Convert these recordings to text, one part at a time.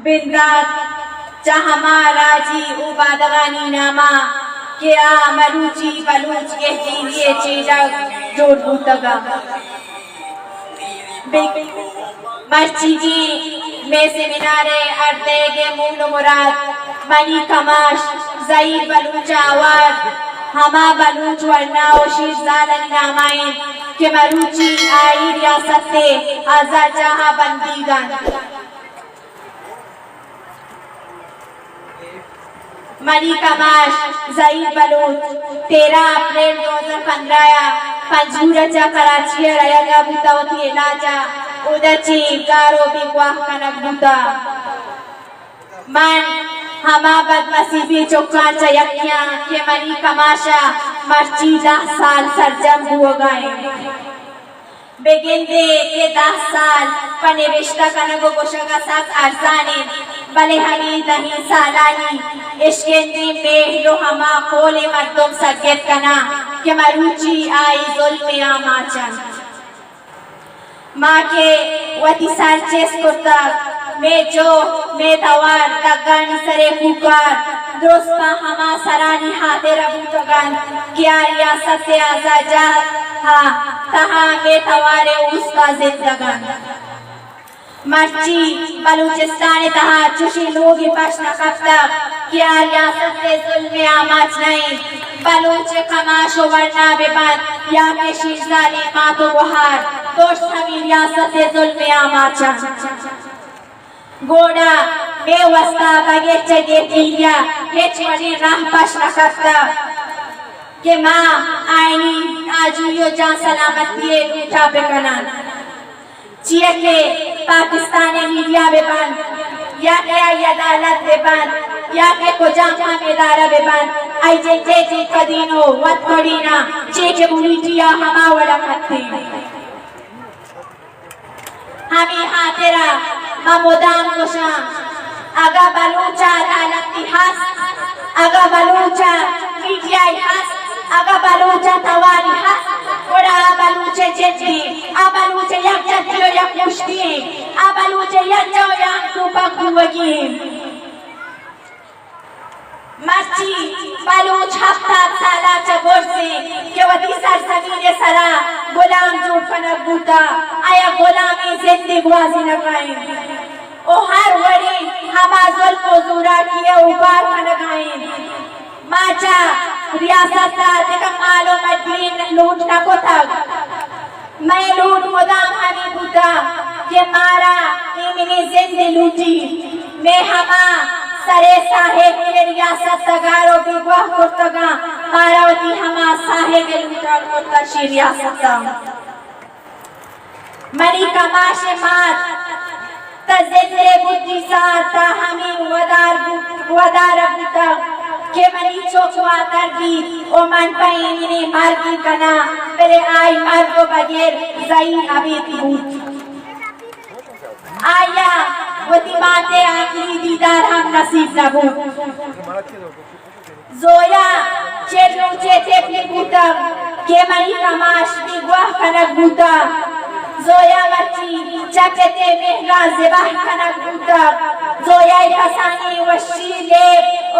बिंदात जहमा राजी उबादगानी नामा क्या मरूची बलूच के लिए चीजा जोड़ बुतगा मस्जिदी में सेमिनारे अर्देगे मूल मुराद मनी कमाश ज़ईद बलूच आवाज़ हमा बलूच वरना ओशीर ज़ालन नामाइन के मरूची आई रियासत से आज़ाद जहाँ बंदीगान मनी कमाश ज़ईद बलूच 13 अप्रैल 2015 पंजूरजा कराची रयागा बुतावती इलाजा उदची गारो बिगवाह कनक बुता मन हमा बदनसीबी चौकान चयकियां के मनी कमाशा मर्ची 10 साल सरजम हुआ गए बेगिंदे के 10 साल पने रिश्ता कनगो गोशगा साथ आरसाने भले हमी दही सालानी इश्केंदी में लो हमा खोले मर्दों सगेत कना के मरूची आई जुल्म आमाचन माँ के वती सारचेस कुर्ता में जो में तवार तगन सरे कुकार दोस्ता हमा सरानी हाथे रबू तगन क्या रियासत से आज़ाजा हाँ तहाँ में तवारे उसका जिंदगन मर्ची बलूचिस्तान तहाँ चुशी लोगी पश्न कफ्ता क्या रियासत से जुल्म आमाच नहीं बलूच कमाश वरना बेबन या के शीर्षाली मातो बहार दोस्त हमी रियासत से जुल्म आमाचा गोड़ा बेवस्ता बगे चगे किया हेच मरी राह पश्न कफ्ता के माँ आईनी आजुयो जान सलामती उठा बेकनान चिया के पाकिस्तानी मीडिया बेबन या के अदालत बेबन या के कोजामा मेदारा बेबन आई जे जे कदीनो वत पड़ीना जे के बुनीटिया हमा वड़ा खत्ते हमी हातेरा ममोदाम कोशा आगा बलूचा अदालत इतिहास आगा बलूचा मीडिया इतिहास आगा बलूचा तवारी इतिहास बड़ा बलूचे जेती आ बलूचे यक जतियो यक मुश्ती आ बलूचे यक जो यक तुपक हुवगी मर्ची बलूच हफ्ता साला चबोर से के वती सरसमीने सरा गुलाम जो फनक बूता आया गुलामी जिंदगी गुआजी नगाएं ओ हर वरी हमा जुल्म ज़ूरा किए उबार फनगाएं माचा रियासत का देखा मालो मदीन लूट ना को तक मैं लूट मुदाम हमी बूता के मारा इमनी जिंदगी लूटी मैं हमा सरे साहेब के रियासत सगारो बिगवाह कुर्तगा मारावती हमा साहेब के लूटार कुर्ता शी रियासत मनी कमाश मात तज़िंदे बुद्धि साता हमी वदार बुता के मनी चोकवा तरदी ओ मन पाइनी मार्गी कना तेरे आई मार्गो बगैर ज़ईन अभी बूत आया वती बातें आखिरी दीदार हम नसीब नबू जोया चेलो चेते अपने बूता के मनी कमाश बिगवाह कनक बूता जोया वची चकते मेहरा ज़िबाह कनक बूता जोया कसानी वशीले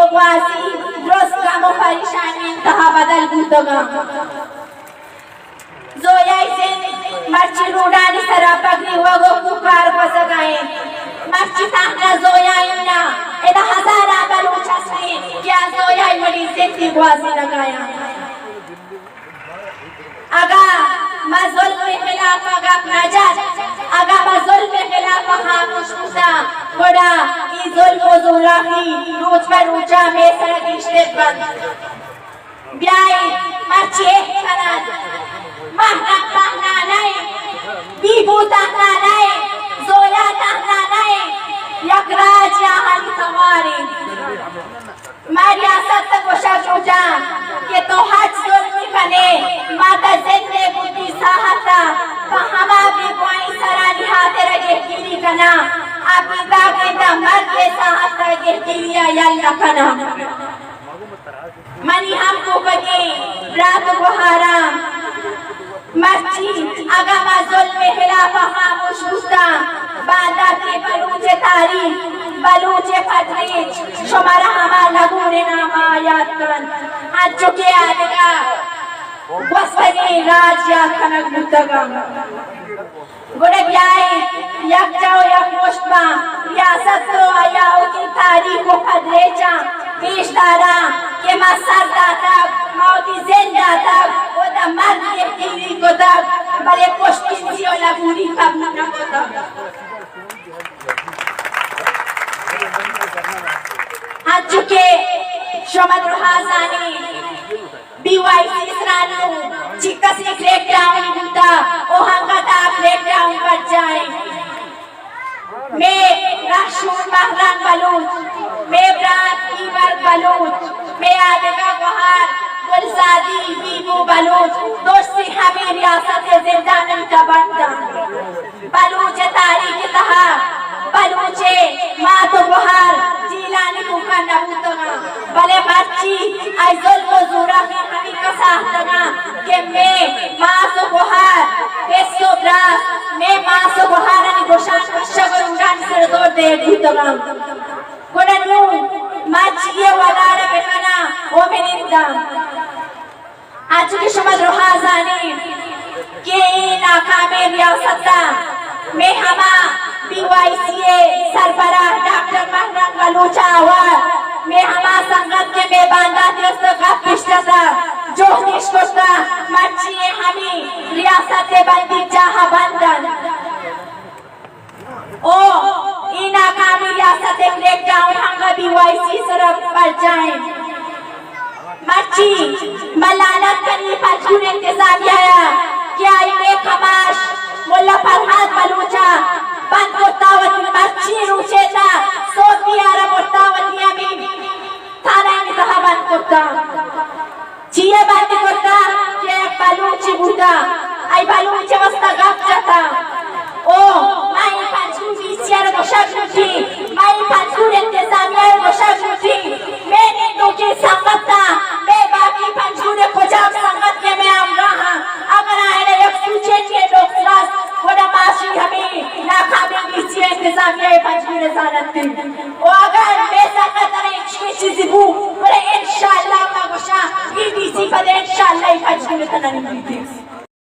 ओवासी रोज़ का मुफरिशानी इंतहा बदल बूतगा जोया इसे मर्ची रूडानी सरा पगनी वगो पुकार बसगाए मर्ची ताहना जोया इन्ना इधर हज़ारा बलूचा से क्या जोया इमली जिंदगी गुआजी लगाया अगा मज़ुल में खिलाफ अगा नजर अगा मज़ुल में खिलाफ खामोश मुसा बड़ा ये जुल्म ज़ुराही रोज पर रोजा में सड़क रिश्ते बंद ब्याई मर्ची एक करन महनत ताहना नहीं बीबू ताहना नहीं जोया ताहना नहीं यकराज या हली तवारी रियासत तक वशा जोजान के तो हज जुल्मी कने माता जिंदे बुद्धि साहता फहमा भी कोई सरानी हाथे रगे कीली कना आपी दागे दा मर्द के साहता रगे कीलिया यल्ला कना मनी हमको बगे रात को हराम मर्ची अगमा जुल्म खिलाफ खामोश बुस्ता बांदा के बलूच तारीख बलूच फटरीच शुमारा हमा लगूरे नामा याद करन आज चुके आएगा वस्ती राज याद करन मुद्दगम गुड़े ब्याए यक जाओ यक मुश्बा रियासत तो आया उनकी तारीख को खदरेचा पेशदारा के मसर दातक मौती जिंदा तक वो द मर्द के पीरी को तक बड़े पुष्टिन सी और लगूरी कबूल न को तक आज चुके शोमत रुहासानी BYC इसरानू चिकसी क्रैकडाउन बुता ओहंगता क्रैकडाउन पर जाए मैं राशूर महरान बलूच मैं ब्रांड ईवर बलूच मैं आदिका गुहार गुलजादी बीबू बलूच दोस्ती हमें रियासत जिंदान का बंदा बलूच तारीख तहा बलूचे मातो गुहार जीलानी कुका नबूतना बले मच्छी आइज़ल वज़ूरा में हमी कसाहतना के मैं मातो गुहार पेसो ब्रास मैं मातो गुहार अनि गोशान शगर उड़ान से दौड़ दे गुतगा गुननू मच्छी ये वलारे बेकना ओ मेनिंदा आज की शमद रुहाजानी के नाकामे रियासता मैं हमा BYCA सरबराह डॉक्टर महरान बलूचा आवार मैं हमा संगत के मैं बांदा दिवस का पिछता जो निष्कोष्टा मर्ची हमी रियासत बंदी चाहा बंदन ओ इना कामी रियासत ब्रेक डाउन हंगा BYC सरब पर जाएं मर्ची मलानत करनी पर छूने इंतजामिया क्या इन्हें खमाश मुल्ला फरहाद बलूचा बंद कोतावती मच्छी रूचेता सोती आरब कोतावती अमीन थाना में तहा बंद कोता चीये बंद कोता के बलूची बुता आई बलूची वस्ता गप जाता ओ माई पंचू बीसियार गोशाक नुची माई पंचू इंतजामिया गोशाक नुची मैंने तो के संगता मैं बाकी पंचू ने खोजाब संगत के मैं आम रहा अगर आए एक सूचे के डॉक्टर्स वड़ा माशी हमें ना खामे बीसिया इंतजामिया पंचू ने जानत थी ओ अगर मैं संगत ने इच्छी चीज़ बू बोले इंशाल्लाह मैं गोशा बीसी पर इंशाल्लाह पंचू ने तना नहीं थी